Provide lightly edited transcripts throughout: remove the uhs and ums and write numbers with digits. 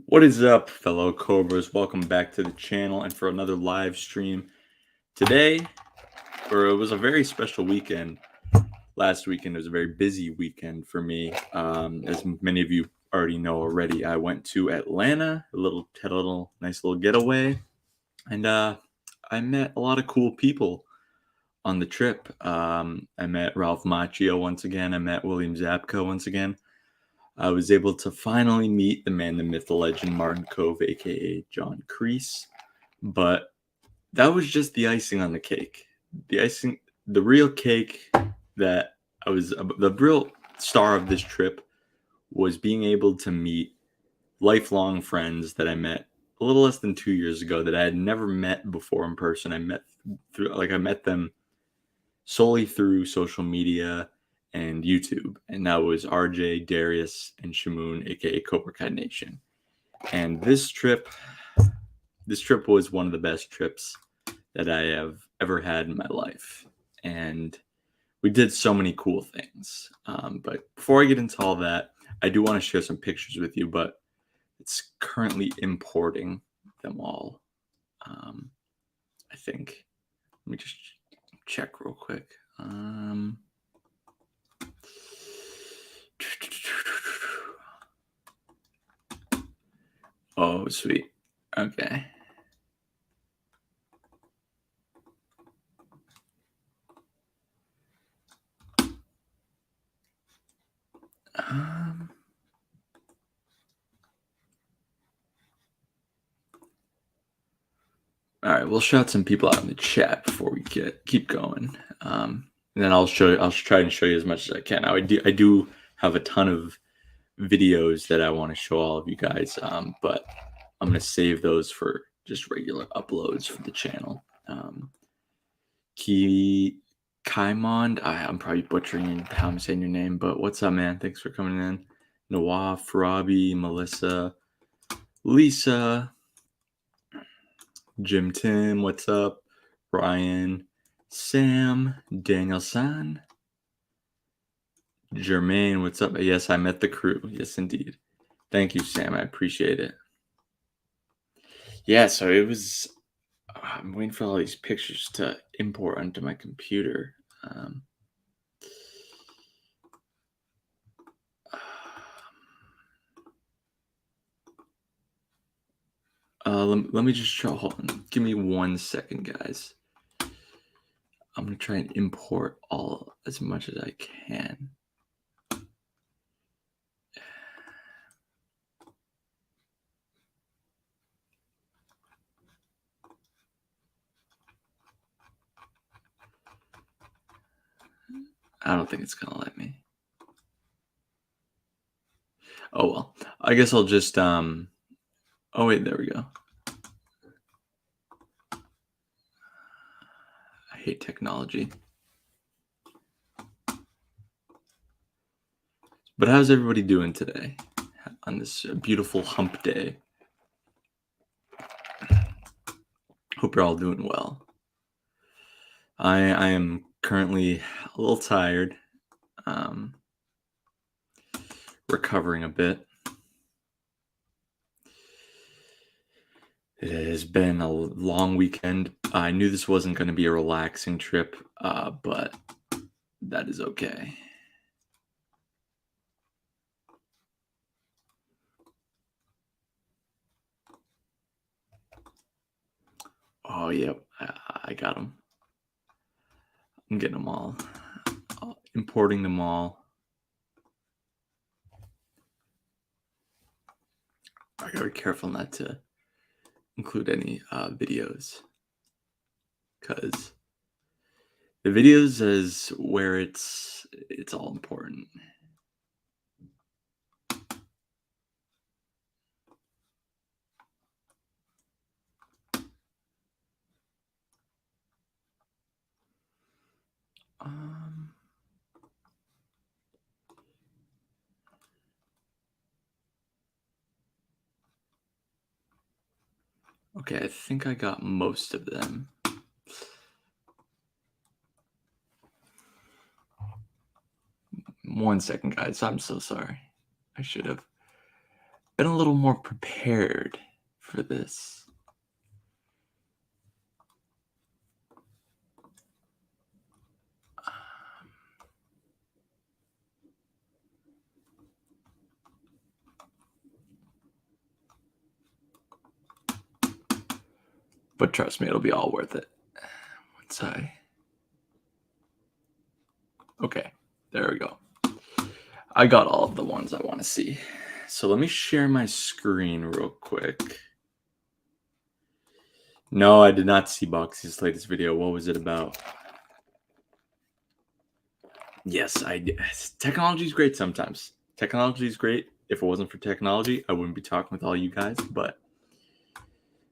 What is up, fellow Cobras? Welcome back to the channel and for another live stream. Today, it was a very special weekend. Last weekend was a very busy weekend for me. As many of you already know already, I went to Atlanta, had a little nice little getaway, and I met a lot of cool people on the trip. I met Ralph Macchio once again. I met William Zabka once again. I was able to finally meet the man, the myth, the legend, Martin Cove, aka John Kreese. But that was just the icing on the cake. The real cake that the real star of this trip was being able to meet lifelong friends that I met a little less than 2 years ago that I had never met before in person. I met them solely through social media and YouTube, and that was RJ, Darius, and Shamoon, aka Cobra Kai Nation. And this trip was one of the best trips that I have ever had in my life, and we did so many cool things. But before I get into all that, I do want to share some pictures with you, but it's currently importing them all. I think. Let me just check real quick. Oh, sweet. Okay. All right, we'll shout some people out in the chat before we keep going, and then I'll try and show you as much as I can. Now, I do have a ton of videos that I want to show all of you guys, but I'm gonna save those for just regular uploads for the channel. Ki Kaimond, I'm probably butchering how I'm saying your name, but what's up, man? Thanks for coming in. Nawaf, Robbie, Melissa, Lisa, Jim Tim, what's up? Brian, Sam, Daniel San, Jermaine, what's up? Yes, I met the crew. Yes, indeed. Thank you, Sam. I appreciate it. Yeah, so it was. I'm waiting for all these pictures to import onto my computer. Let me just show. Hold on. Give me 1 second, guys. I'm gonna try and import as much as I can. I don't think it's gonna let me. Oh well. I guess I'll just Oh wait, there we go. I hate technology. But how's everybody doing today on this beautiful hump day? Hope you're all doing well. I am currently a little tired, recovering a bit. It has been a long weekend. I knew this wasn't going to be a relaxing trip, but that is okay. Oh, yep, I got them. I'm getting them all, importing them all. I gotta be careful not to include any videos, because the videos is where it's all important. Okay, I think I got most of them. One second, guys. I'm so sorry. I should have been a little more prepared for this. But trust me, it'll be all worth it. Once Okay, there we go. I got all of the ones I want to see. So let me share my screen real quick. No, I did not see Boxy's latest video. What was it about? Yes, I did. Technology is great sometimes. Technology is great. If it wasn't for technology, I wouldn't be talking with all you guys, but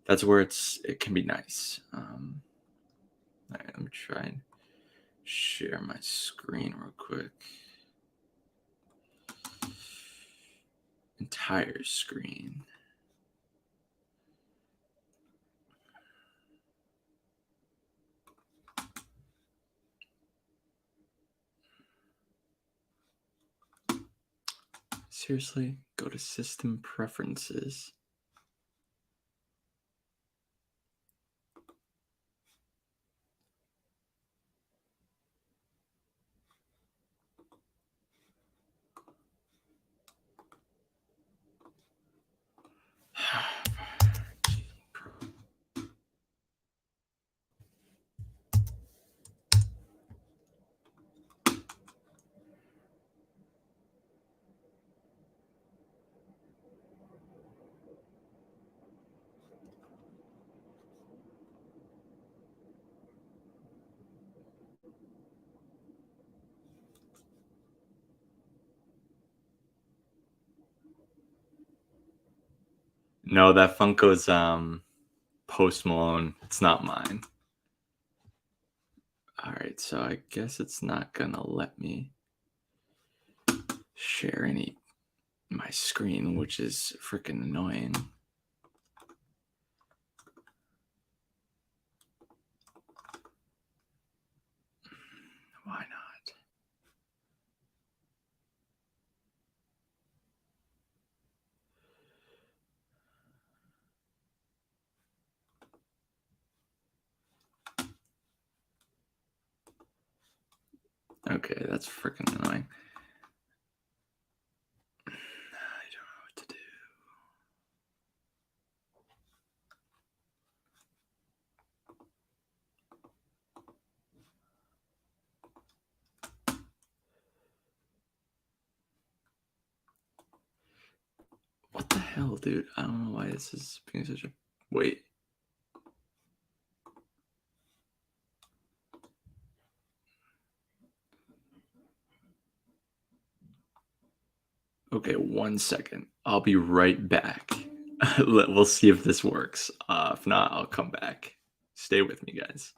that's where it can be nice. All right, let me try and share my screen real quick. Entire screen. Seriously, go to system preferences. No, that Funko's Post Malone. It's not mine. All right, so I guess it's not gonna let me share my screen, which is freaking annoying. Why not? Okay, that's freaking annoying. I don't know what to do. What the hell, dude? I don't know why this is being such a... Wait. Okay, 1 second. I'll be right back. We'll see if this works. If not, I'll come back. Stay with me, guys.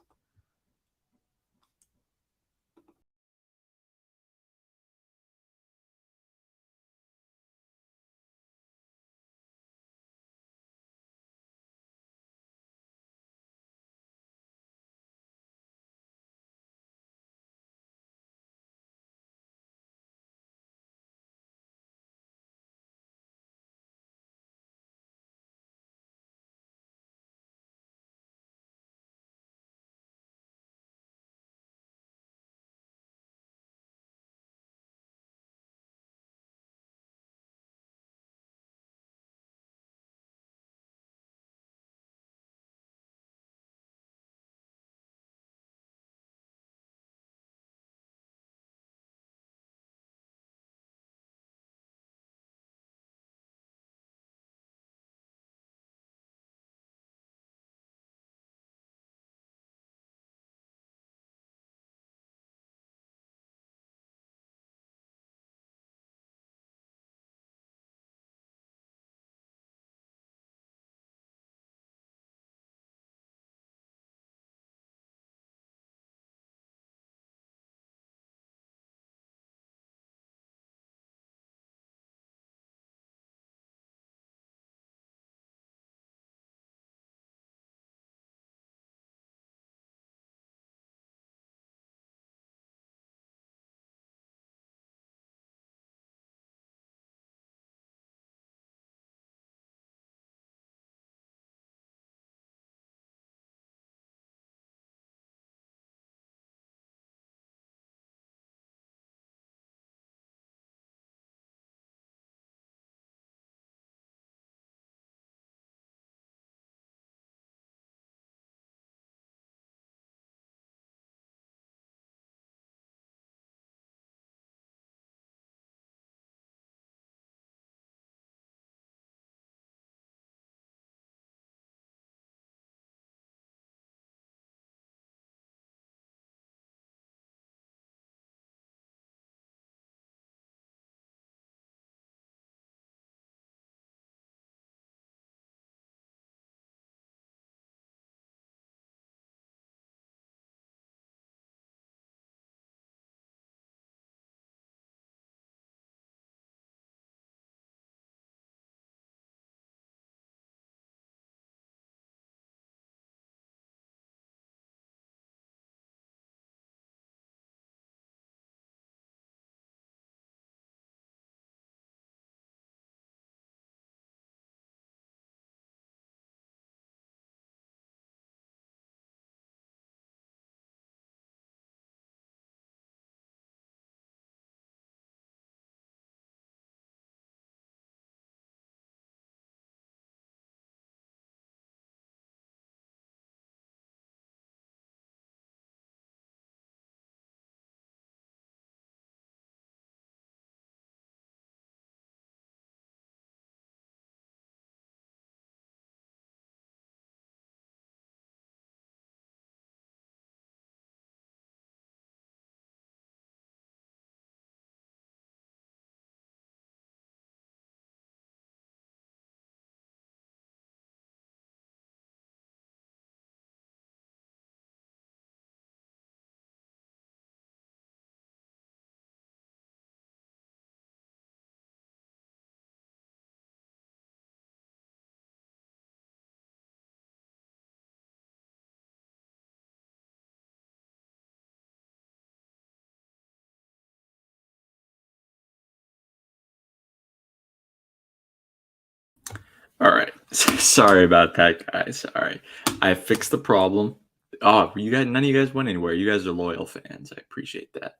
All right. Sorry about that, guys. All right. I fixed the problem. Oh, you guys, none of you guys went anywhere. You guys are loyal fans. I appreciate that.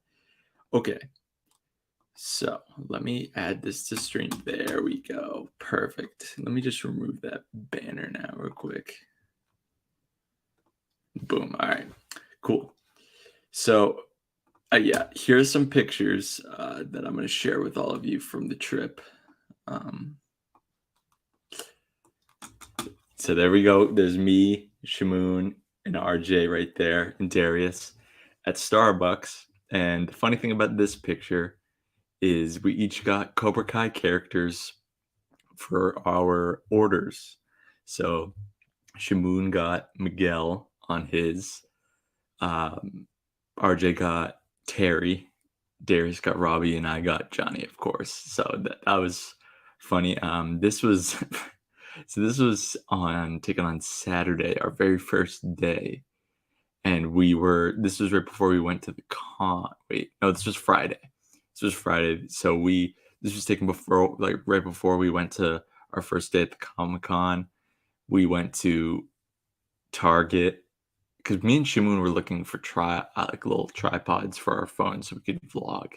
Okay. So let me add this to stream. There we go. Perfect. Let me just remove that banner now, real quick. Boom. All right. Cool. So, yeah, here's some pictures that I'm going to share with all of you from the trip. So there we go. There's me, Shamoon, and RJ right there, and Darius at Starbucks. And the funny thing about this picture is we each got Cobra Kai characters for our orders. So Shamoon got Miguel on his. RJ got Terry. Darius got Robbie, and I got Johnny, of course. So that was funny. This was so this was taken on Saturday, our very first day, and this was right before we went to the con. Wait, no, this was Friday. This was Friday. So this was taken before, like right before we went to our first day at the Comic-Con. We went to Target because me and Shimoon were looking for like little tripods for our phones so we could vlog.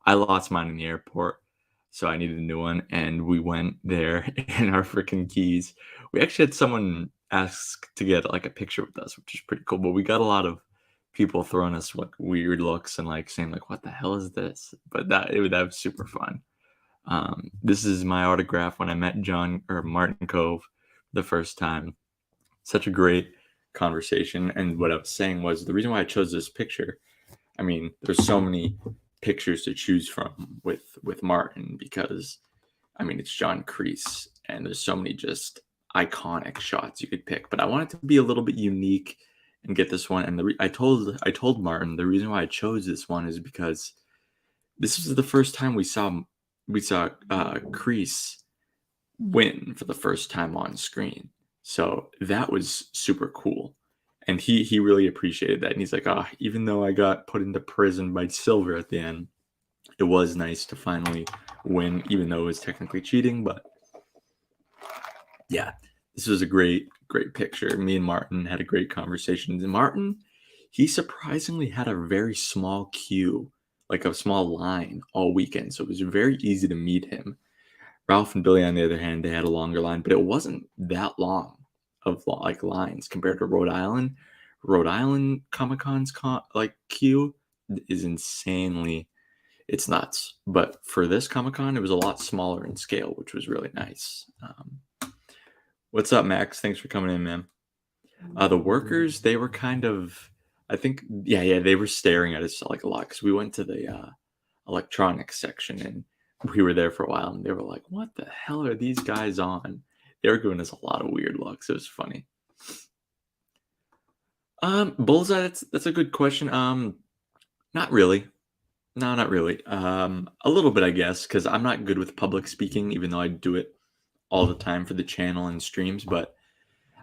I lost mine in the airport, so I needed a new one, and we went there in our freaking keys. We actually had someone ask to get like a picture with us, which is pretty cool. But we got a lot of people throwing us like weird looks and like saying like, "What the hell is this?" But that was super fun. This is my autograph when I met Martin Cove the first time. Such a great conversation. And what I was saying was the reason why I chose this picture. I mean, there's so many pictures to choose from with Martin because I mean it's John Kreese and there's so many just iconic shots you could pick. But I wanted to be a little bit unique and get this one. And I told Martin the reason why I chose this one is because this is the first time we saw Kreese win for the first time on screen. So that was super cool. And he really appreciated that. And he's like, even though I got put into prison by Silver at the end, it was nice to finally win, even though it was technically cheating. But yeah, this was a great picture. Me and Martin had a great conversation. And Martin, he surprisingly had a very small queue, like a small line all weekend. So it was very easy to meet him. Ralph and Billy, on the other hand, they had a longer line, but it wasn't that long of like lines compared to Rhode Island. Rhode Island Comic-Con's queue is insanely, it's nuts. But for this Comic-Con, it was a lot smaller in scale, which was really nice. What's up, Max? Thanks for coming in, man. The workers, they were kind of, I think, yeah, they were staring at us like a lot because we went to the electronics section and we were there for a while and they were like, what the hell are these guys on? They were giving us a lot of weird looks. It was funny. Bullseye, that's a good question. Not really. No, not really. A little bit, I guess, because I'm not good with public speaking, even though I do it all the time for the channel and streams. But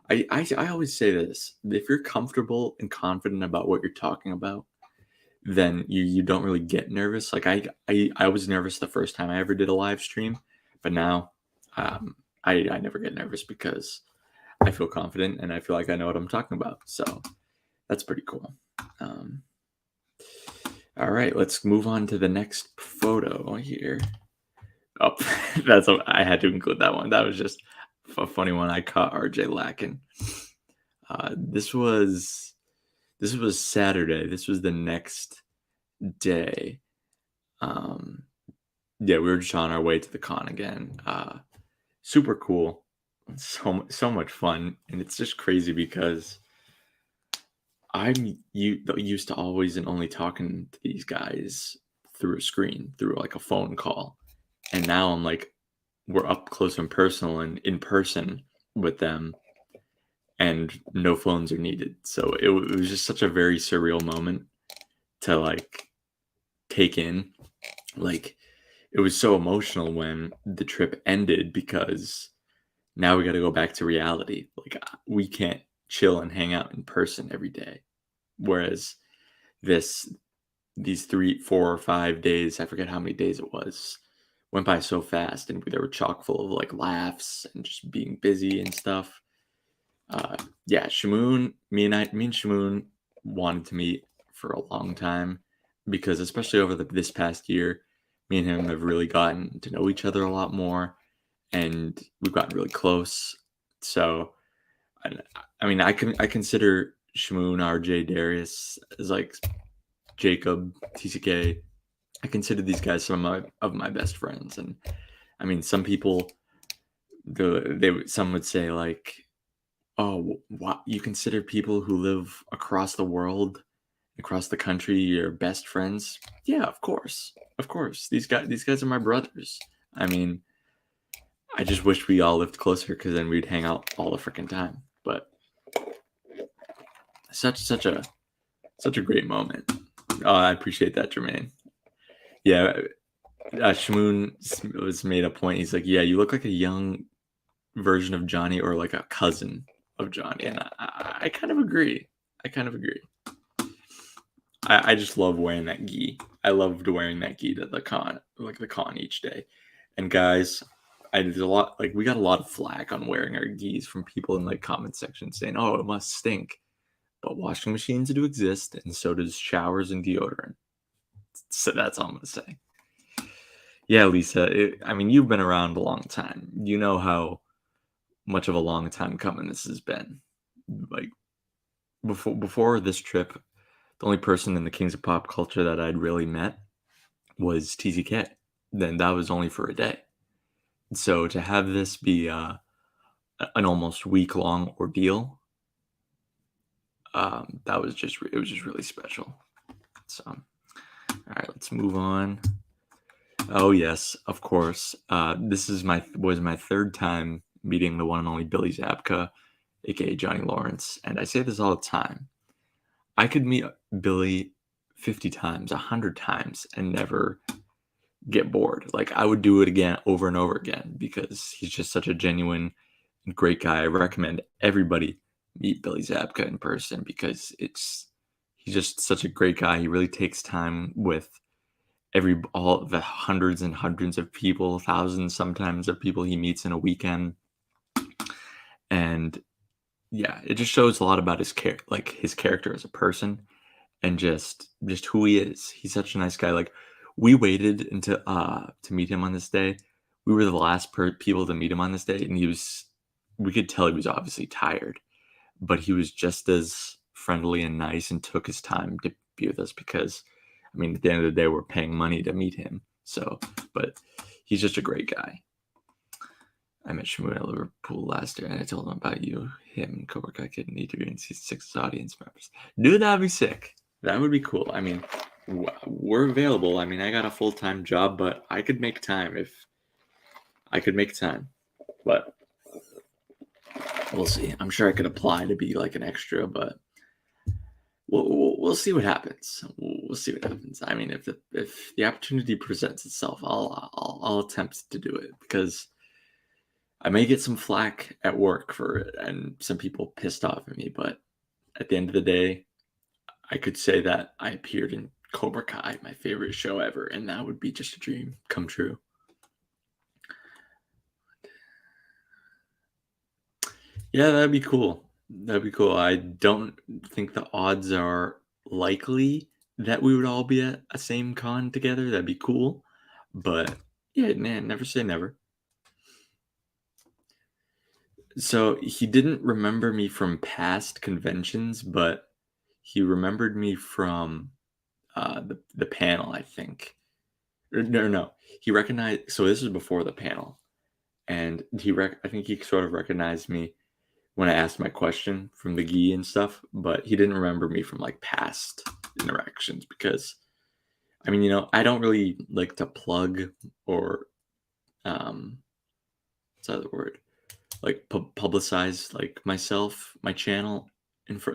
I always say this: if you're comfortable and confident about what you're talking about, then you don't really get nervous. Like I was nervous the first time I ever did a live stream, but now I never get nervous because I feel confident and I feel like I know what I'm talking about. So that's pretty cool. All right, let's move on to the next photo here. Oh, I had to include that one. That was just a funny one. I caught RJ lacking. This was Saturday. This was the next day. Yeah, we were just on our way to the con again. Super cool. So much fun. And it's just crazy because I'm used to always and only talking to these guys through a screen, through like a phone call. And now I'm like, we're up close and personal and in person with them and no phones are needed. So it was just such a very surreal moment to like take in. Like it was so emotional when the trip ended because now we got to go back to reality. Like we can't chill and hang out in person every day. Whereas these 3, 4, or 5 days, I forget how many days it was, went by so fast, and they were chock full of like laughs and just being busy and stuff. Yeah, Shamoon, me and Shamoon wanted to meet for a long time because, especially over this past year, me and him have really gotten to know each other a lot more, and we've gotten really close. So, I, I mean, I consider Shamoon, RJ, Darius as like Jacob, TCK. I consider these guys some of my best friends, and I mean, some people, some would say like, oh, what, you consider people who live across the world, across the country, your best friends? Yeah, of course, of course. These guys are my brothers. I mean, I just wish we all lived closer because then we'd hang out all the freaking time. But such a great moment. Oh, I appreciate that, Jermaine. Yeah, Shamoon was made a point. He's like, yeah, you look like a young version of Johnny or like a cousin of Johnny, and I kind of agree. I kind of agree. I just love wearing that gi. I loved wearing that gi to the con, like the con each day. And guys, there's a lot, like we got a lot of flack on wearing our gis from people in like comment section saying, "Oh, it must stink." But washing machines do exist, and so does showers and deodorant. So that's all I'm gonna say. Yeah, Lisa. I mean, you've been around a long time. You know how much of a long time coming this has been. Like before this trip, the only person in the Kings of Pop Culture that I'd really met was TZK. Then that was only for a day. So to have this be an almost week-long ordeal, it was just really special. So, all right, let's move on. Oh yes, of course. This was my third time meeting the one and only Billy Zabka, aka Johnny Lawrence, and I say this all the time. I could meet Billy 50 times, 100 times, and never get bored. Like I would do it again over and over again because he's just such a genuine and great guy. I recommend everybody meet Billy Zabka in person because he's just such a great guy. He really takes time with all the hundreds and hundreds of people, thousands sometimes of people he meets in a weekend. And yeah, it just shows a lot about his character as a person and just who he is. He's such a nice guy. Like we waited until to meet him on this day. We were the last people to meet him on this day, and we could tell he was obviously tired, but he was just as friendly and nice and took his time to be with us because, I mean, at the end of the day, we're paying money to meet him. So, but he's just a great guy. I met Shamoon at Liverpool last year, and I told him about you, him, and Cobra Kai Kid need to be in season 6 audience members. Dude, that'd be sick. That would be cool. I mean, we're available. I mean, I got a full-time job, but I could make time if I could make time. But we'll see. I'm sure I could apply to be like an extra, but we'll see what happens. We'll see what happens. I mean, if the opportunity presents itself, I'll attempt to do it because I may get some flack at work for it and some people pissed off at me, but at the end of the day, I could say that I appeared in Cobra Kai, my favorite show ever, and that would be just a dream come true. Yeah, that'd be cool. That'd be cool. I don't think the odds are likely that we would all be at a same con together. That'd be cool. But yeah, man, never say never. So he didn't remember me from past conventions, but he remembered me from the panel, I think. No. He recognized. So this is before the panel, and I think he sort of recognized me when I asked my question from the gi and stuff, but he didn't remember me from like past interactions because, I mean, I don't really like to plug or what's the other word? Like publicize like myself, my channel,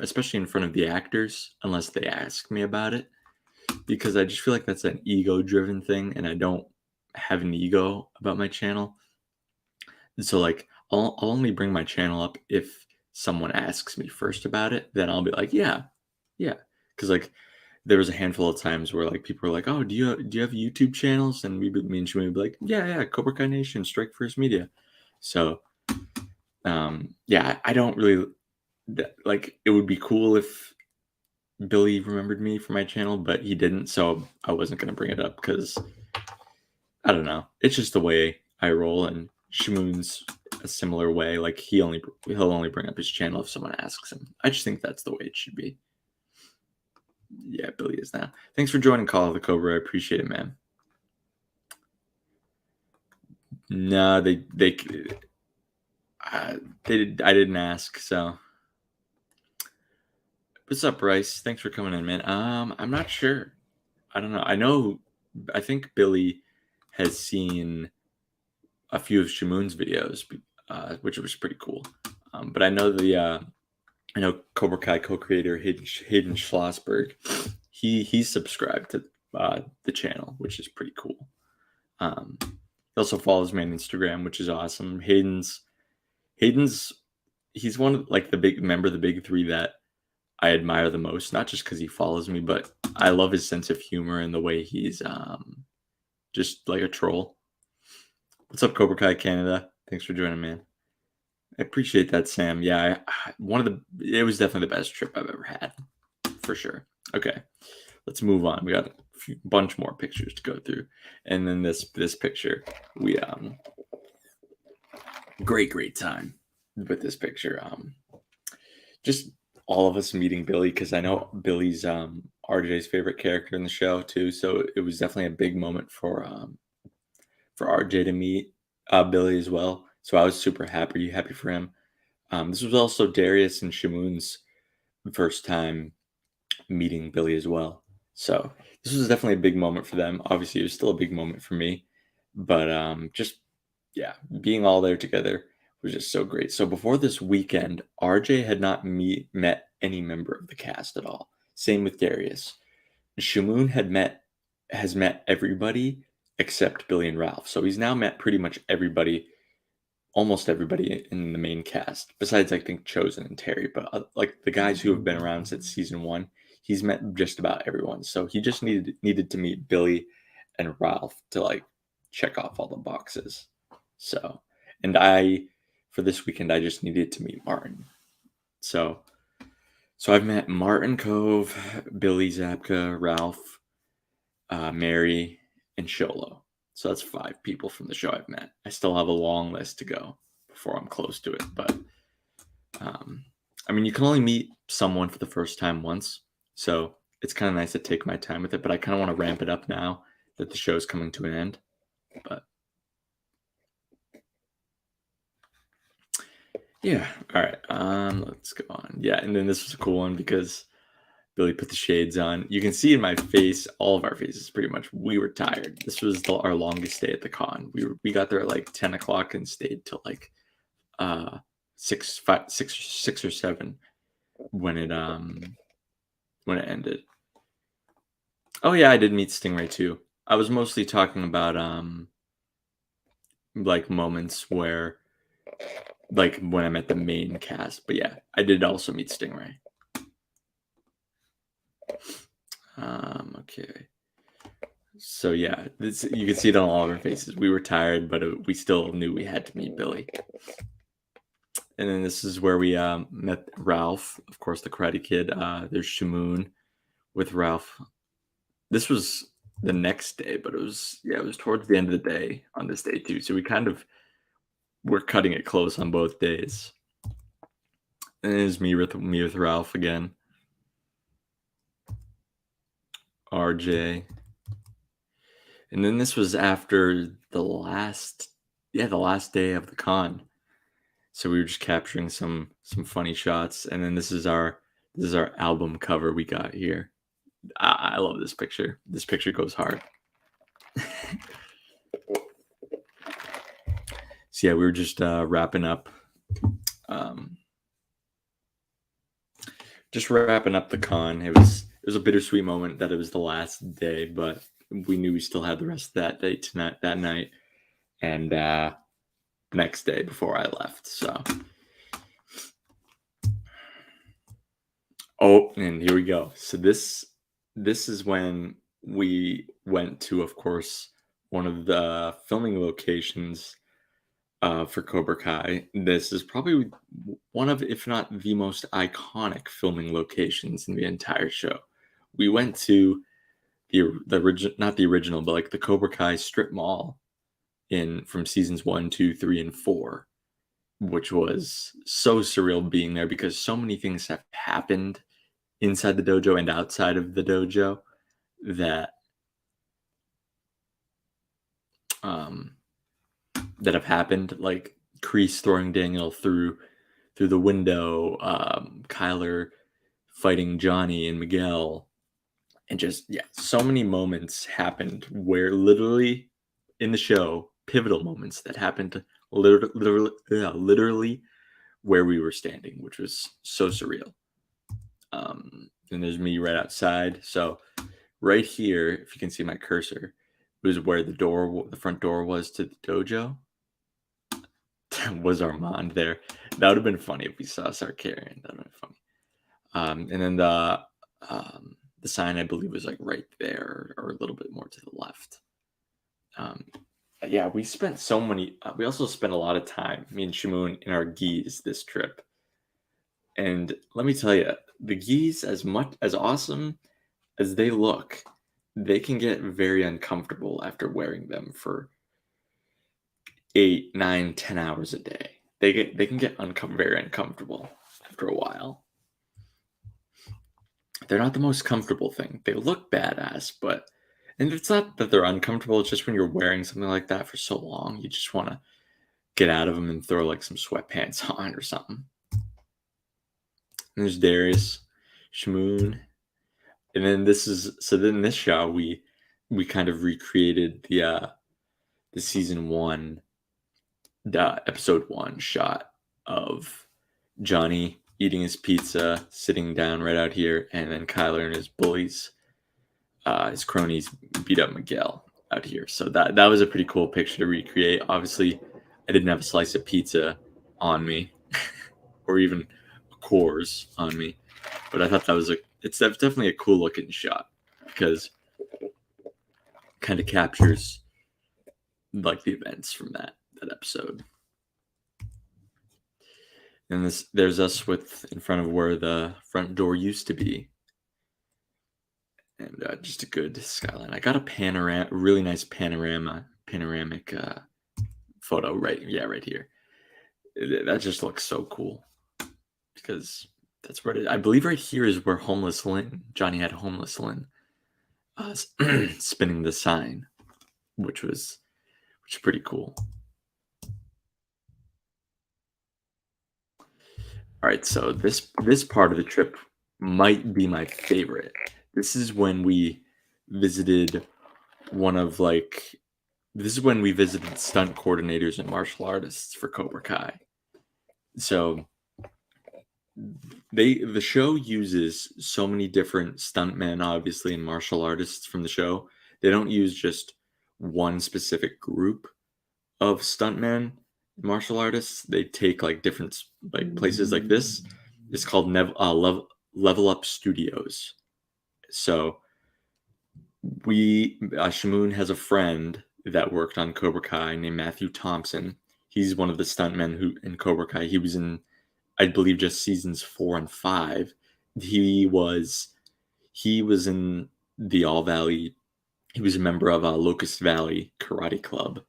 especially in front of the actors, unless they ask me about it, because I just feel like that's an ego-driven thing, and I don't have an ego about my channel. So like, I'll only bring my channel up if someone asks me first about it. Then I'll be like, yeah, because like there was a handful of times where like people were like, "Oh, do you have YouTube channels?" And me and Shimon would be like, "Yeah, yeah, Cobra Kai Nation, Strike First Media." So yeah, I don't really like. It would be cool if Billy remembered me for my channel, but he didn't, so I wasn't gonna bring it up because I don't know. It's just the way I roll, and Shimoon's a similar way. Like he'll only bring up his channel if someone asks him. I just think that's the way it should be. Yeah, Billy is now. Thanks for joining Call of the Cobra. I appreciate it, man. No, I didn't ask. So what's up, Bryce? Thanks for coming in, man. I'm not sure. I don't know. I think Billy has seen a few of Shimoon's videos, which was pretty cool. But I know Cobra Kai co-creator Hayden Schlossberg. He's subscribed to the channel, which is pretty cool. He also follows me on Instagram, which is awesome. Hayden's he's one of like the big member of the big three that I admire the most. Not just because he follows me, but I love his sense of humor and the way he's just like a troll. What's up, Cobra Kai Canada? Thanks for joining, man. I appreciate that, Sam. Yeah, it was definitely the best trip I've ever had, for sure. Okay, let's move on. We got a bunch more pictures to go through, and then this picture, we great time with this picture. Just all of us meeting Billy because I know Billy's RJ's favorite character in the show too, so it was definitely a big moment for RJ to meet Billy as well. So I was super happy for him. This was also Darius and Shamoon's first time meeting Billy as well. So this was definitely a big moment for them. Obviously, it was still a big moment for me, but just yeah, being all there together was just so great. So before this weekend, RJ had not met any member of the cast at all. Same with Darius. Shamoon has met everybody except Billy and Ralph. So he's now met pretty much everybody, almost everybody in the main cast, besides I think Chosen and Terry. But like the guys who have been around since season one, he's met just about everyone. So he just needed to meet Billy and Ralph to like check off all the boxes. So, and for this weekend I just needed to meet Martin. So I've met Martin Cove, Billy Zabka, Ralph, Mary, and Sholo. So that's 5 people from the show I've met. I still have a long list to go before I'm close to it. But I mean, you can only meet someone for the first time once. So it's kind of nice to take my time with it. But I kind of want to ramp it up now that the show's coming to an end. But yeah. All right. Let's go on. Yeah. And then this was a cool one because Billy put the shades on. You can see in my face, all of our faces, pretty much. We were tired. This was our longest day at the con. We got there at like 10 o'clock and stayed till like 6 or 7 when it ended. Oh yeah, I did meet Stingray too. I was mostly talking about like moments where like when I met the main cast. But yeah, I did also meet Stingray. Okay. So yeah, you can see it on all of our faces. We were tired, but we still knew we had to meet Billy. And then this is where we met Ralph, of course, the Karate Kid. There's Shamoon with Ralph. This was the next day, but it was towards the end of the day on this day too. So we kind of were cutting it close on both days. And it was me with Ralph again. RJ. And then this was after the last day of the con. So we were just capturing some funny shots. And then this is our album cover we got here. I love this picture. This picture goes hard. So yeah, we were just wrapping up the con. It was a bittersweet moment that it was the last day, but we knew we still had the rest of that day that night and next day before I left. So and here we go. So this this is when we went to, of course, one of the filming locations for Cobra Kai. This is probably one of, if not the most iconic filming locations in the entire show. We went to the original, not the original, but like the Cobra Kai strip mall in from seasons 1, 2, 3, and 4, which was so surreal being there because so many things have happened inside the dojo and outside of the dojo that um that have happened, like Kreese throwing Daniel through the window, Kyler fighting Johnny and Miguel, and just yeah, so many moments happened where literally in the show, pivotal moments that happened literally where we were standing, which was so surreal. And there's me right outside. So right here, if you can see my cursor, was where the front door was to the dojo. Was Armand there? That would have been funny if we saw Sarkarian. That would have been funny. And then the sign, I believe, was like right there or a little bit more to the left. Yeah, we spent so many. We also spent a lot of time, me and Shimoon, in our gis this trip. And let me tell you, the gis, as much as awesome as they look, they can get very uncomfortable after wearing them for 8, 9, 10 hours a day. They can get very uncomfortable after a while. They're not the most comfortable thing. They look badass, but and it's not that they're uncomfortable. It's just when you're wearing something like that for so long, you just want to get out of them and throw like some sweatpants on or something. And there's Darius, Shamoon, and then then this shot we kind of recreated the season 1, the episode 1 shot of Johnny eating his pizza, sitting down right out here, and then Kyler and his bullies, his cronies, beat up Miguel out here. So that was a pretty cool picture to recreate. Obviously, I didn't have a slice of pizza on me, or even a Coors on me, but I thought it's definitely a cool looking shot because it kind of captures like the events from that episode. And there's us in front of where the front door used to be, and just a good skyline. I got a really nice panoramic photo right here. That just looks so cool because that's where I believe right here is where Johnny had Homeless Lynn spinning the sign, which is pretty cool. All right, so this part of the trip might be my favorite. This is when we visited this is when we visited stunt coordinators and martial artists for Cobra Kai. So the show uses so many different stuntmen, obviously, and martial artists from the show. They don't use just one specific group of stuntmen, martial artists. They take like different like places like this. It's called Level Up Studios. So Shamoon has a friend that worked on Cobra Kai named Matthew Thompson. He's one of the stuntmen who in Cobra Kai. He was in, I believe, just seasons 4 and 5. He was in the All Valley. He was a member of Locust Valley Karate Club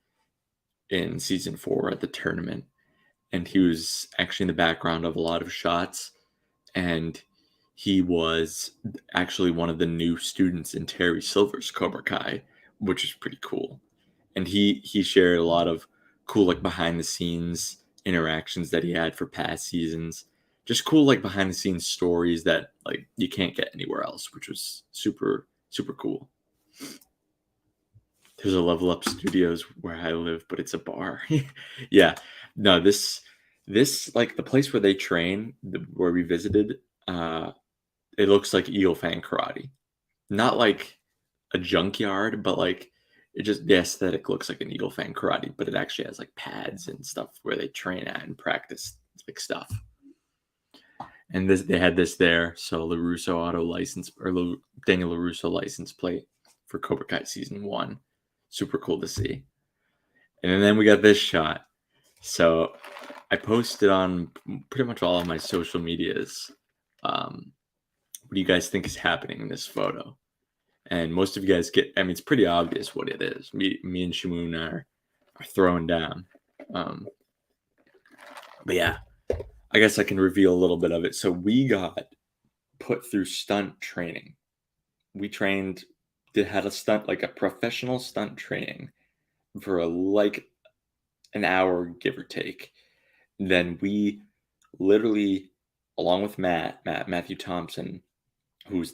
in season 4 at the tournament, and he was actually in the background of a lot of shots, and he was actually one of the new students in Terry Silver's Cobra Kai, which is pretty cool. And he shared a lot of cool like behind the scenes interactions that he had for past seasons. Just cool like behind the scenes stories that like you can't get anywhere else, which was super cool. There's a Level Up Studios where I live, but it's a bar. Yeah. No, this like the place where they train, where we visited, it looks like Eagle Fang Karate. Not like a junkyard, but like it just the aesthetic looks like an Eagle Fang Karate, but it actually has like pads and stuff where they train at and practice like stuff. And they had this there. So LaRusso auto license or Daniel LaRusso license plate for Cobra Kai season 1. Super cool to see. And then we got this shot. So I posted on pretty much all of my social medias. What do you guys think is happening in this photo? And most of you guys it's pretty obvious what it is. Me and Shimoon are throwing down. But yeah, I guess I can reveal a little bit of it. So we got put through stunt training. We had a stunt, like a professional stunt training for like an hour, give or take. Then we literally, along with Matthew Thompson, who's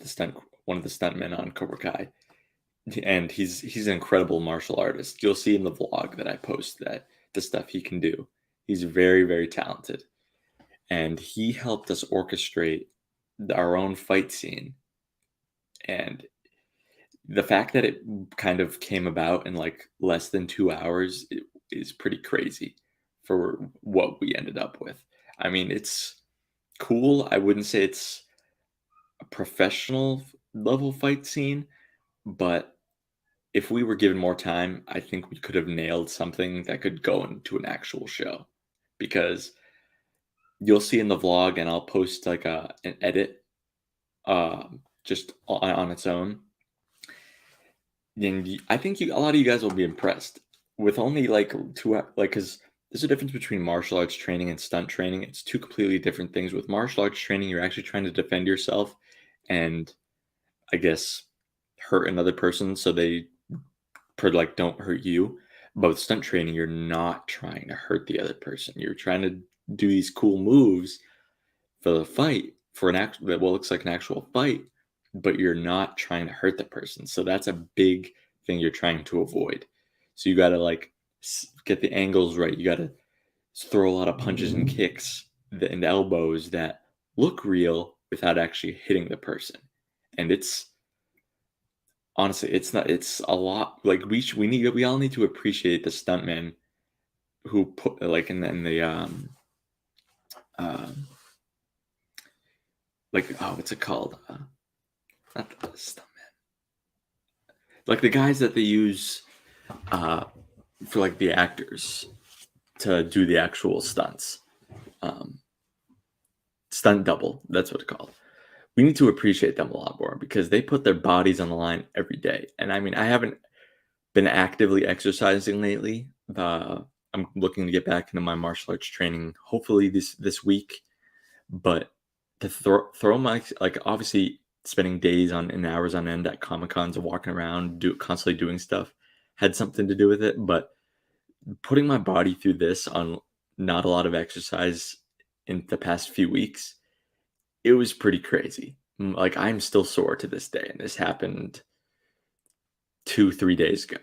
one of the stuntmen on Cobra Kai, and he's an incredible martial artist. You'll see in the vlog that I post that the stuff he can do. He's very, very talented. And he helped us orchestrate our own fight scene. And the fact that it kind of came about in like less than 2 hours is pretty crazy for what we ended up with. I mean, it's cool. I wouldn't say it's a professional level fight scene, but if we were given more time, I think we could have nailed something that could go into an actual show. Because you'll see in the vlog, and I'll post like an edit just on its own. And I think a lot of you guys will be impressed with only like because there's a difference between martial arts training and stunt training. It's two completely different things. With martial arts training, you're actually trying to defend yourself and I guess hurt another person so they don't hurt you. But with stunt training, you're not trying to hurt the other person. You're trying to do these cool moves for the fight, for what looks like an actual fight, but you're not trying to hurt the person. So that's a big thing you're trying to avoid. So you got to like get the angles right. You got to throw a lot of punches and kicks and elbows that look real without actually hitting the person. And it's honestly, it's a lot. Like we all need to appreciate the stuntmen who put like in the like, oh, what's it called? Not the stuntman. Like the guys that they use for like the actors to do the actual stunts. Stunt double, that's what it's called. We need to appreciate them a lot more because they put their bodies on the line every day. And I mean, I haven't been actively exercising lately. I'm looking to get back into my martial arts training, hopefully this week. But to throw my, like, obviously spending days and hours on end at Comic-Cons and walking around, constantly doing stuff had something to do with it. But putting my body through this on not a lot of exercise in the past few weeks, it was pretty crazy. Like, I'm still sore to this day, and this happened 2-3 days ago.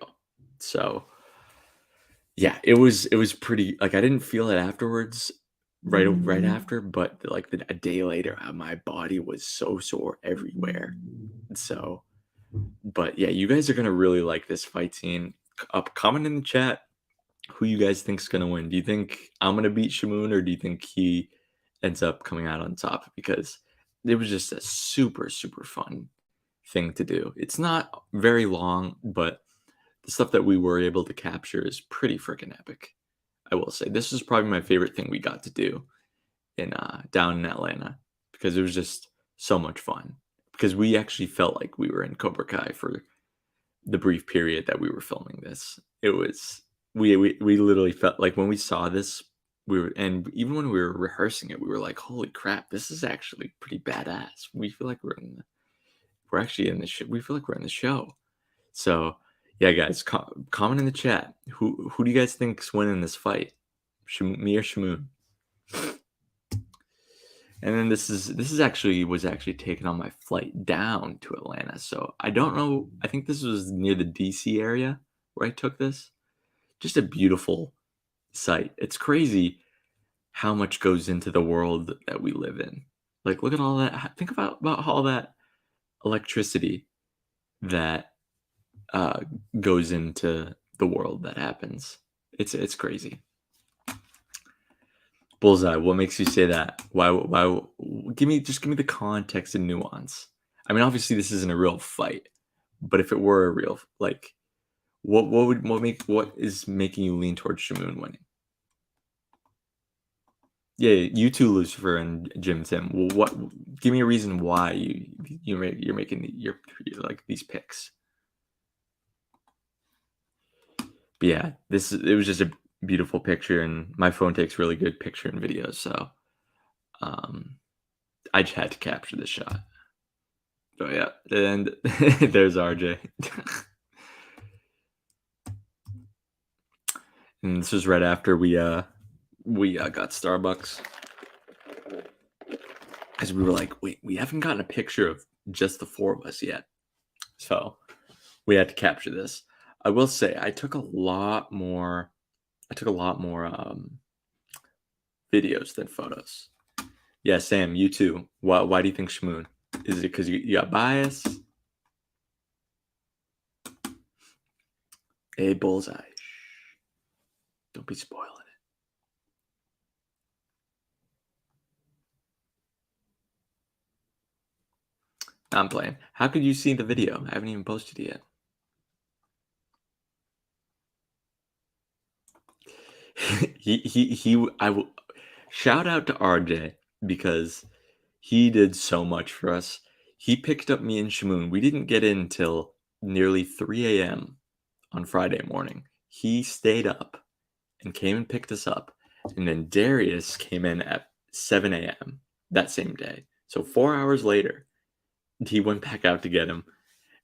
So yeah, it was pretty, like, I didn't feel it afterwards, right after, but like a day later, my body was so sore everywhere. So, but yeah, you guys are gonna really like this fight scene. Comment in the chat who you guys think's gonna win. Do you think I'm gonna beat Shamoon, or do you think he ends up coming out on top? Because it was just a super, super fun thing to do. It's not very long, but the stuff that we were able to capture is pretty freaking epic. I will say this is probably my favorite thing we got to do in down in Atlanta, because it was just so much fun. Because we actually felt like we were in Cobra Kai for the brief period that we were filming this. It was we literally felt like when we saw this, and even when we were rehearsing it, we were like, "Holy crap, this is actually pretty badass." We feel like we're actually in the show. We feel like we're in the show. So yeah, guys, comment in the chat who do you guys think's winning this fight, me or Shamoon? And then this was actually taken on my flight down to Atlanta. So I don't know. I think this was near the DC area where I took this. Just a beautiful sight. It's crazy how much goes into the world that we live in. Like, look at all that. Think about all that electricity that goes into the world that happens. It's crazy. Bullseye. What makes you say that? Why? Why? Give me the context and nuance. I mean, obviously, this isn't a real fight, but if it were a real, like, what is making you lean towards Shamoon winning? Yeah, you too, Lucifer and Jim Tim. Well, what? Give me a reason why you're making your like these picks. But yeah, it was just a beautiful picture, and my phone takes really good picture and videos, so um, I just had to capture this shot. Oh yeah, and there's RJ. And this was right after we got Starbucks, because we were like, wait, we haven't gotten a picture of just the four of us yet, so we had to capture this. I will say I took a lot more. Videos than photos. Yeah, Sam, you too. Why do you think Shmoon? Is it because you got bias? A bullseye. Shh. Don't be spoiling it. I'm playing. How could you see the video? I haven't even posted it yet. I will shout out to RJ because he did so much for us. He picked up me and Shamoon. We didn't get in till nearly 3 a.m. on Friday morning. He stayed up and came and picked us up. And then Darius came in at 7 a.m. that same day. So 4 hours later, he went back out to get him.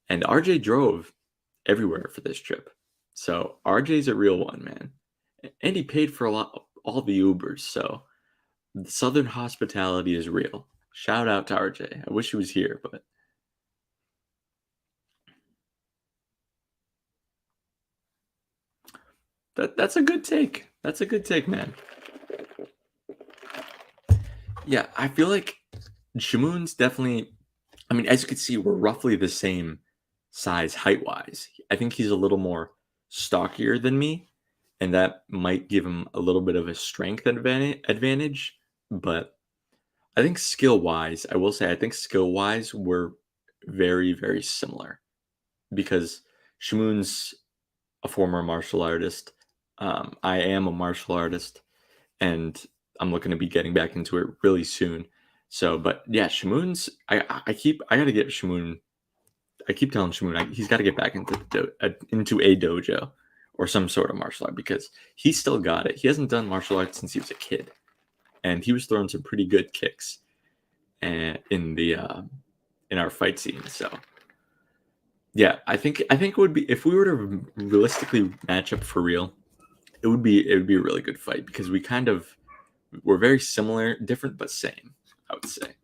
And RJ drove everywhere for this trip. So RJ's a real one, man. And he paid for all the Ubers. So the Southern hospitality is real. Shout out to RJ. I wish he was here, but that's a good take. That's a good take, man. Yeah, I feel like Shamoon's definitely. I mean, as you can see, we're roughly the same size height wise. I think he's a little more stockier than me, and that might give him a little bit of a strength advantage. But I think skill wise, I will say, I think skill wise, we're very, very similar because Shamoon's a former martial artist. I am a martial artist, and I'm looking to be getting back into it really soon. So, but yeah, Shamoon's. I gotta get Shamoon. I keep telling Shamoon he's got to get back into a dojo or some sort of martial art because he's still got it. He hasn't done martial arts since he was a kid, and he was throwing some pretty good kicks in the in our fight scene. So yeah, I think it would be if we were to realistically match up for real, it would be a really good fight because we're very similar, different but same. I would say.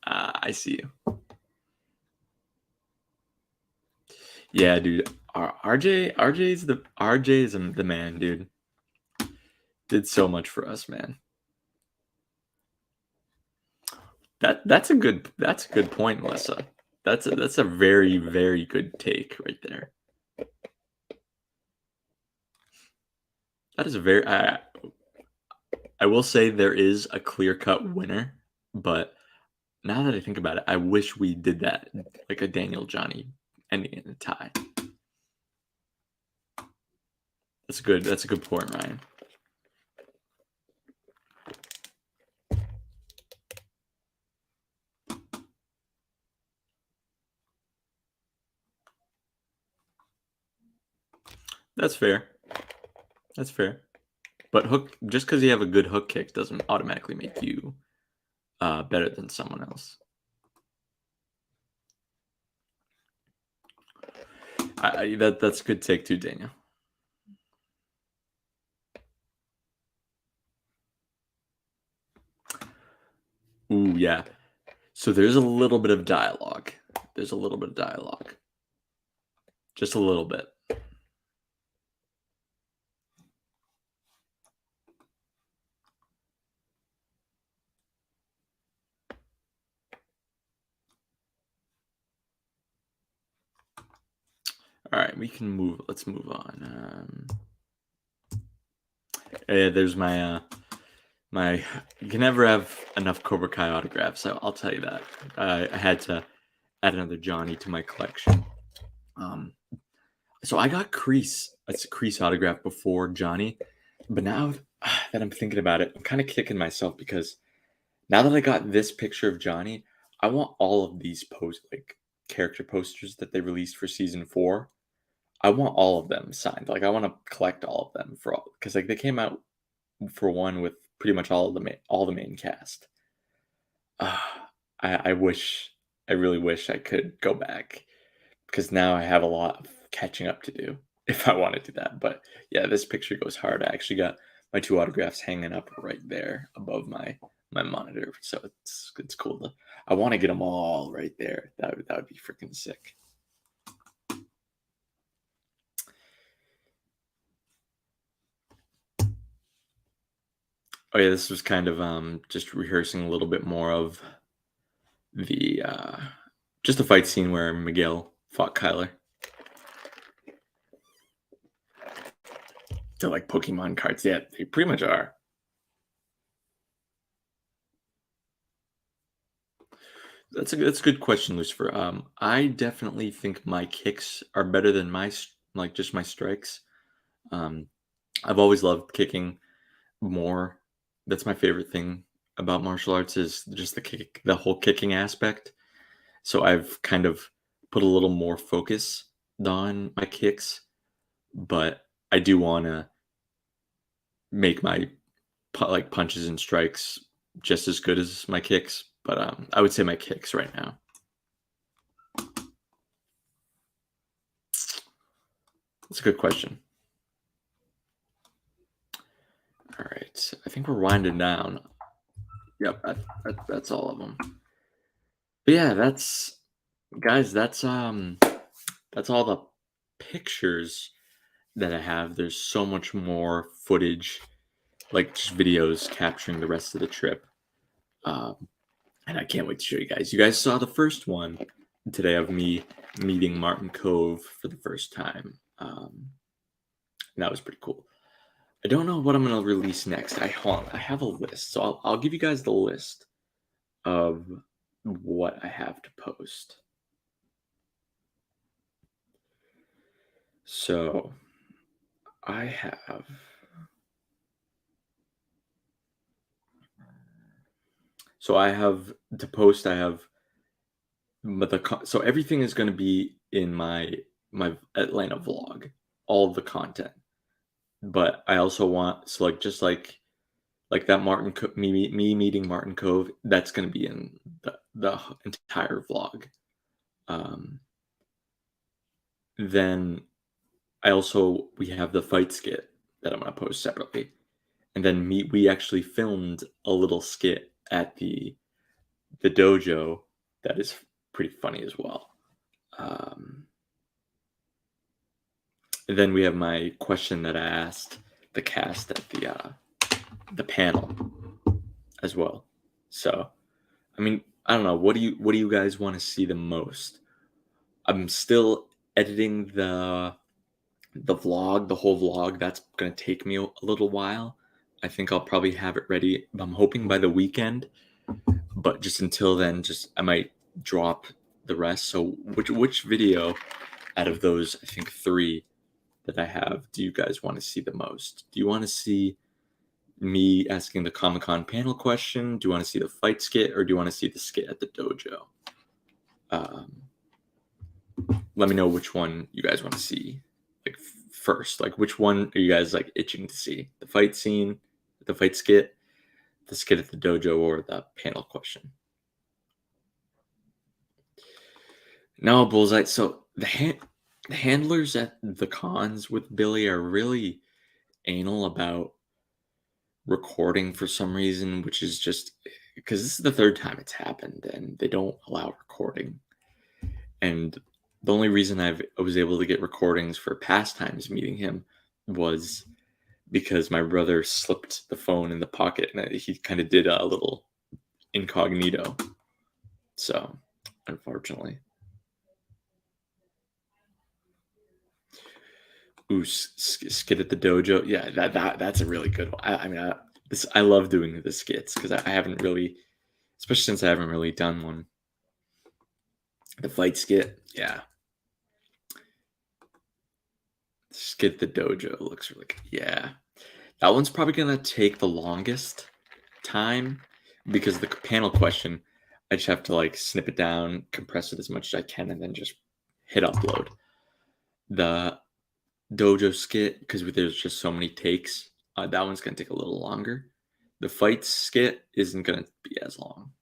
I see you. Yeah, dude. RJ is the man, dude. Did so much for us, man. That's a good point, Melissa. That's a very very good take right there. That is a very I will say there is a clear cut winner, but now that I think about it, I wish we did that like a Daniel Johnny ending in a tie. That's good. That's a good point, Ryan. That's fair. That's fair. But hook just because you have a good hook kick doesn't automatically make you better than someone else. That's a good take too, Daniel. Ooh, yeah. So there's a little bit of dialogue. There's a little bit of dialogue. Just a little bit. All right, we can move. Let's move on. There's my. You can never have enough Cobra Kai autographs. So I'll tell you that. I had to add another Johnny to my collection. So I got Crease. It's a Crease autograph before Johnny, but now that I'm thinking about it, I'm kind of kicking myself because now that I got this picture of Johnny, I want all of these character posters that they released for season 4. I want all of them signed. Like I want to collect all of them for all because like they came out for one with pretty much all the main cast. I wish, I really wish I could go back because now I have a lot of catching up to do if I want to do that. But yeah, this picture goes hard. I actually got my 2 autographs hanging up right there above my monitor, so it's cool. I want to get them all right there. That would be freaking sick. Oh yeah, this was kind of just rehearsing a little bit more of the just a fight scene where Miguel fought Kyler. They're like Pokemon cards. Yeah, they pretty much are. That's a good question, Lucifer. I definitely think my kicks are better than just my strikes. Um, I've always loved kicking more. That's my favorite thing about martial arts is just the whole kicking aspect. So I've kind of put a little more focus on my kicks, but I do want to make my punches and strikes just as good as my kicks. But I would say my kicks right now. That's a good question. All right, I think we're winding down. Yep, that's all of them. But yeah, that's guys. That's all the pictures that I have. There's so much more footage, like just videos capturing the rest of the trip. And I can't wait to show you guys. You guys saw the first one today of me meeting Martin Cove for the first time. And that was pretty cool. I don't know what I'm gonna release next. I have a list, so I'll give you guys the list of what I have to post. So I have to post. I have so everything is going to be in my Atlanta vlog, all of the content. But I also want just like that me meeting Martin Cove. That's going to be in the entire vlog. Then we have the fight skit that I'm going to post separately, and then we actually filmed a little skit at the dojo that is pretty funny as well. And then we have my question that I asked the cast at the panel as well. So, I mean, I don't know. What do you guys want to see the most? I'm still editing the vlog, the whole vlog. That's gonna take me a little while. I think I'll probably have it ready. I'm hoping by the weekend. But just until then, I might drop the rest. So which video out of those, I think 3 that I have, do you guys want to see the most? Do you want to see me asking the Comic-Con panel question? Do you want to see the fight skit, or do you want to see the skit at the dojo? Let me know which one you guys want to see first. Like which one are you guys itching to see? The fight scene, the fight skit, the skit at the dojo, or the panel question? No, Bullseye. So the handlers at the cons with Billy are really anal about recording for some reason, which is just because this is the 3rd time it's happened, and they don't allow recording. And the only reason I was able to get recordings for past times meeting him was because my brother slipped the phone in the pocket, and he kind of did a little incognito. So, unfortunately. Ooh, skit at the dojo. Yeah, that's a really good one. I love doing the skits because I haven't really, especially since I haven't really done one. The fight skit, yeah. Skit at the dojo looks really good. Yeah, that one's probably gonna take the longest time because the panel question, I just have to like snip it down, compress it as much as I can, and then just hit upload. The dojo skit, because there's just so many takes, that one's gonna take a little longer. The fight skit isn't gonna be as long.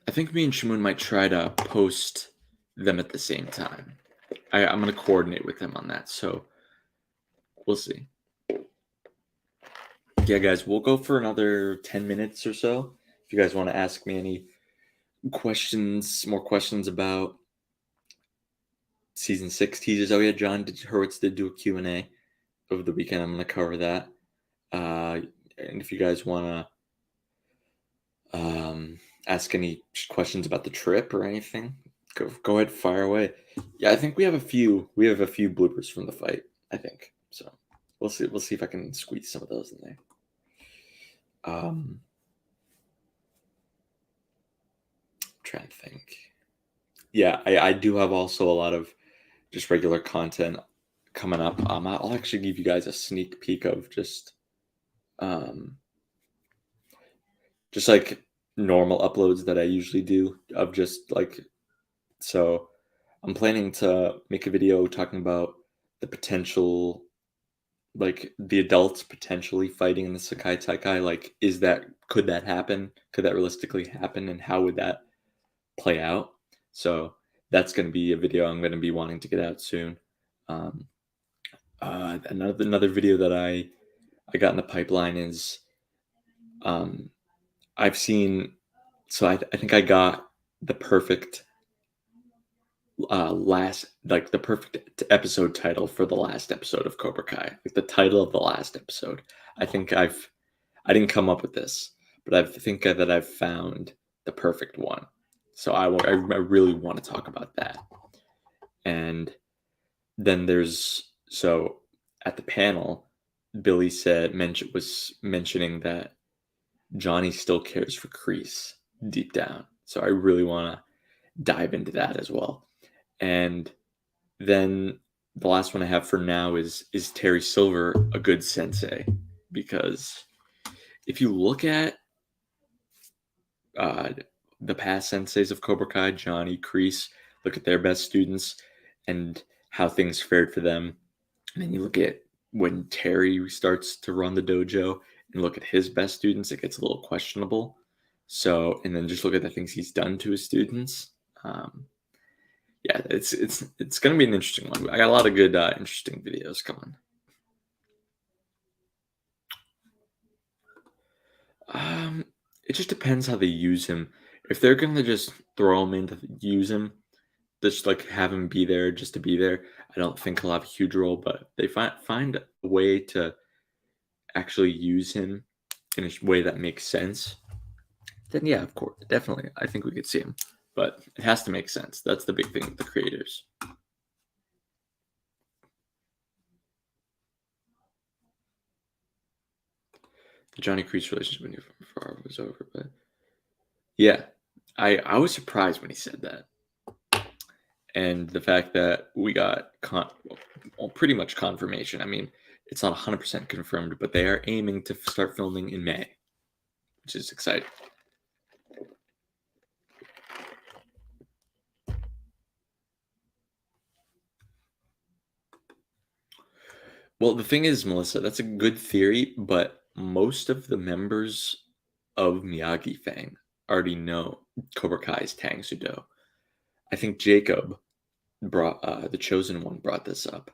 I think me and Shimoon might try to post them at the same time. I'm gonna coordinate with them on that, so we'll see. Yeah, guys, we'll go for another 10 minutes or so. If you guys want to ask me any more questions about season 6 teasers. Oh yeah, Hurwitz did do a Q&A over the weekend. I'm going to cover that. And if you guys want to ask any questions about the trip or anything, go ahead, fire away. Yeah, I think we have a few bloopers from the fight, I think. So we'll see if I can squeeze some of those in there. I'm trying to think. Yeah, I do have also a lot of just regular content coming up. I'll actually give you guys a sneak peek of just like normal uploads that I usually do of just like, so I'm planning to make a video talking about the potential, like the adults potentially fighting in the Sakai Taikai. Like, could that happen? Could that realistically happen? And how would that play out? So that's going to be a video I'm going to be wanting to get out soon. Another video that I got in the pipeline is I've seen, so I think I got the perfect the perfect episode title for the last episode of Cobra Kai. Like the title of the last episode. I think I didn't come up with this, but I think that I've found the perfect one. So I really want to talk about that. And then at the panel, Billy was mentioning that Johnny still cares for Kreese deep down. So I really want to dive into that as well. And then the last one I have for now is Terry Silver a good sensei? Because if you look at the past senseis of Cobra Kai, Johnny, Kreese, look at their best students and how things fared for them. And then you look at when Terry starts to run the dojo and look at his best students, it gets a little questionable. So, and then just look at the things he's done to his students. Yeah, it's going to be an interesting one. I got a lot of good, interesting videos coming. It just depends how they use him. If they're going to just throw him in to use him, just like have him be there just to be there, I don't think he'll have a huge role. But if they find a way to actually use him in a way that makes sense, then yeah, of course, definitely, I think we could see him. But it has to make sense. That's the big thing with the creators. The Johnny Kreese relationship when far was over, but yeah, I was surprised when he said that. And the fact that we got pretty much confirmation. I mean, it's not 100% confirmed, but they are aiming to start filming in May, which is exciting. Well, the thing is, Melissa, that's a good theory, but most of the members of Miyagi Fang already know Cobra Kai's Tang Sudo. I think Jacob the Chosen One brought this up,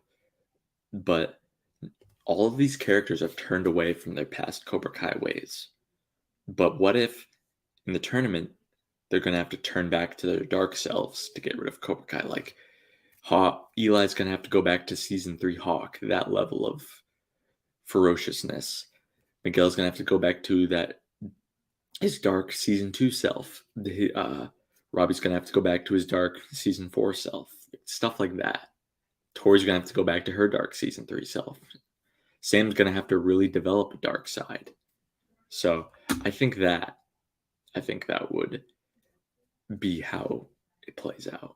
but all of these characters have turned away from their past Cobra Kai ways. But what if in the tournament they're going to have to turn back to their dark selves to get rid of Cobra Kai? Like Eli's going to have to go back to season 3 Hawk, that level of ferociousness. Miguel's gonna have to go back to his dark season 2 self. Robbie's gonna have to go back to his dark season 4 self. Stuff like that. Tori's gonna have to go back to her dark season 3 self. Sam's gonna have to really develop a dark side. So I think that would be how it plays out.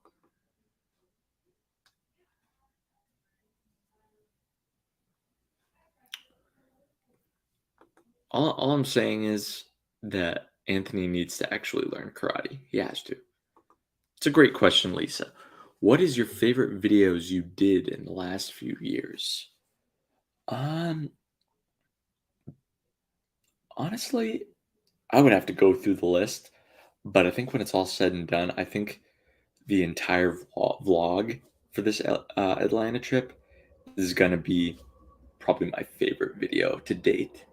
All I'm saying is that Anthony needs to actually learn karate. He has to. It's a great question, Lisa. What is your favorite videos you did in the last few years? Um, Honestly, I would have to go through the list, but I think when it's all said and done, I think the entire vlog for this Atlanta trip is gonna be probably my favorite video to date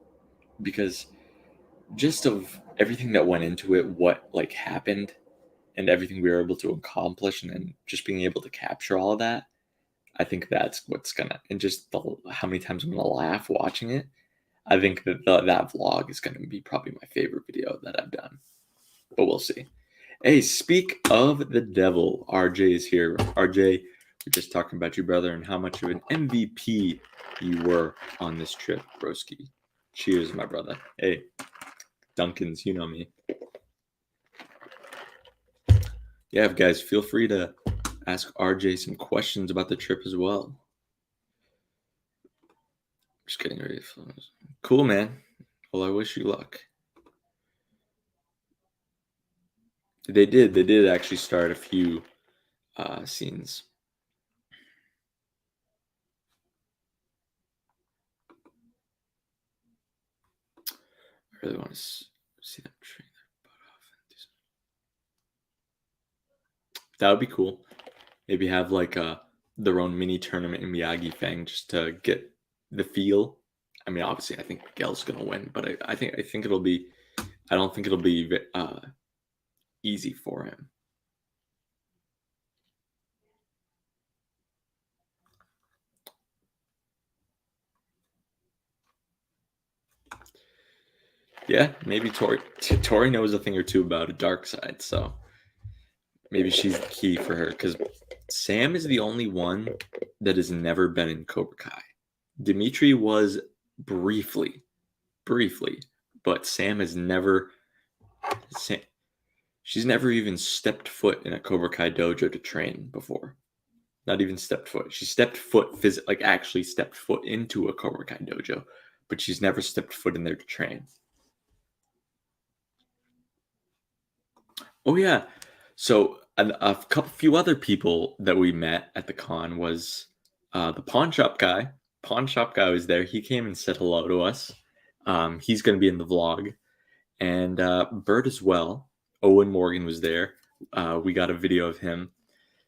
because just of everything that went into it, what like happened, and everything we were able to accomplish, and then just being able to capture all of that. I think that's what's gonna, and just how many times I'm gonna laugh watching it. I think that vlog is gonna be probably my favorite video that I've done, but we'll see. Hey, speak of the devil, RJ is here. RJ, we're just talking about you, brother, and how much of an MVP you were on this trip, broski. Cheers, my brother. Hey, Dunkins, you know me. Yeah, guys, feel free to ask RJ some questions about the trip as well. Just getting ready for this. Cool, man. Well, I wish you luck. They did actually start a few scenes. I really want to see them train their butt off. That would be cool. Maybe have like their own mini tournament in Miyagi Fang just to get the feel. I mean, obviously, I think Miguel's gonna win, but I think it'll be. I don't think it'll be easy for him. Yeah, maybe Tori knows a thing or two about a dark side, so maybe she's the key for her. Because Sam is the only one that has never been in Cobra Kai. Dimitri was briefly, but Sam has never. She's never even stepped foot in a Cobra Kai dojo to train before. Not even stepped foot. She stepped foot, like actually stepped foot into a Cobra Kai dojo, but she's never stepped foot in there to train. Oh yeah. So few other people that we met at the con was the pawn shop guy. Pawn shop guy was there. He came and said hello to us. He's going to be in the vlog, and Bert as well. Owen Morgan was there. We got a video of him.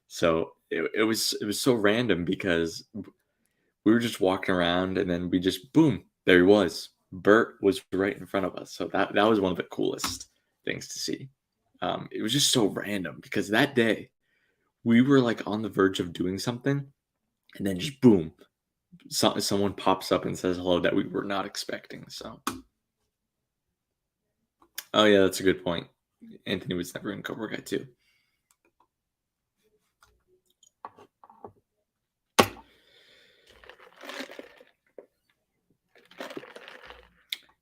So it was so random because we were just walking around, and then we just boom, there he was. Bert was right in front of us. So that was one of the coolest things to see. It was just so random because that day we were like on the verge of doing something, and then just boom, someone pops up and says hello that we were not expecting. So, oh yeah, that's a good point. Anthony was never in Cobra Kai too.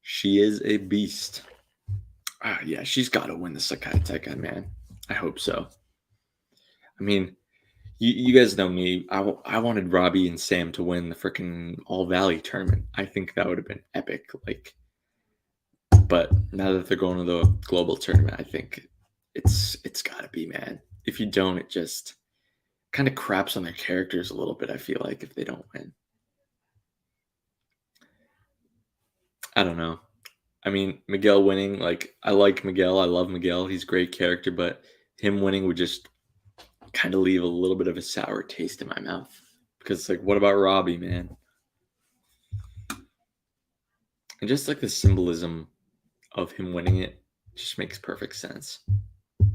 She is a beast. Yeah, she's got to win the Sakai Teka, man. I hope so. I mean, you guys know me. I wanted Robbie and Sam to win the freaking All Valley tournament. I think that would have been epic. Like, but now that they're going to the global tournament, I think it's got to be, man. If you don't, it just kind of craps on their characters a little bit. I feel like if they don't win, I don't know. I mean, Miguel winning, like I like Miguel. I love Miguel. He's a great character, but him winning would just kind of leave a little bit of a sour taste in my mouth. Because like, what about Robbie, man? And just like the symbolism of him winning it just makes perfect sense. What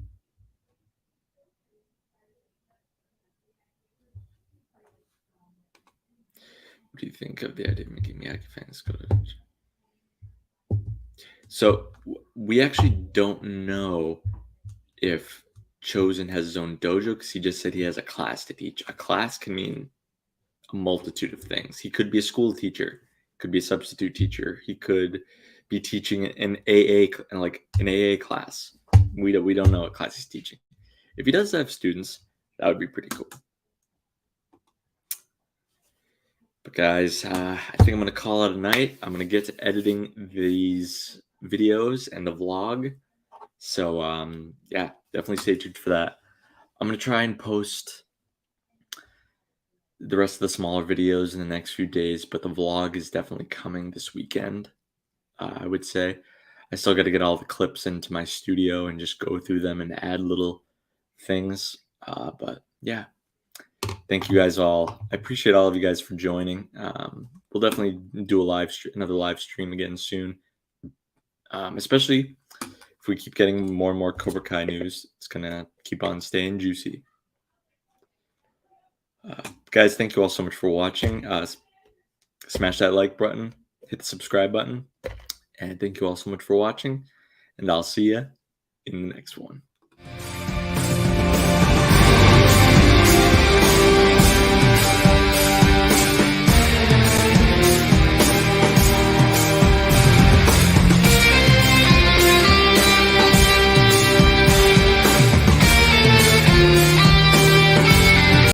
do you think of the idea of making Miyagi fans go to? So we actually don't know if Chosen has his own dojo because he just said he has a class to teach. A class can mean a multitude of things. He could be a school teacher, could be a substitute teacher. He could be teaching an like an AA class. We don't know what class he's teaching. If he does have students, that would be pretty cool. But guys, I think I'm gonna call it a night. I'm gonna get to editing these videos and the vlog. So yeah, definitely stay tuned for that. I'm gonna try and post the rest of the smaller videos in the next few days, but the vlog is definitely coming this weekend. I would say I still got to get all the clips into my studio and just go through them and add little things. But yeah, thank you guys all. I appreciate all of you guys for joining. We'll definitely do another live stream again soon. Especially if we keep getting more and more Cobra Kai news, it's gonna keep on staying juicy. Guys, thank you all so much for watching. Smash that like button, hit the subscribe button, and thank you all so much for watching. And I'll see you in the next one.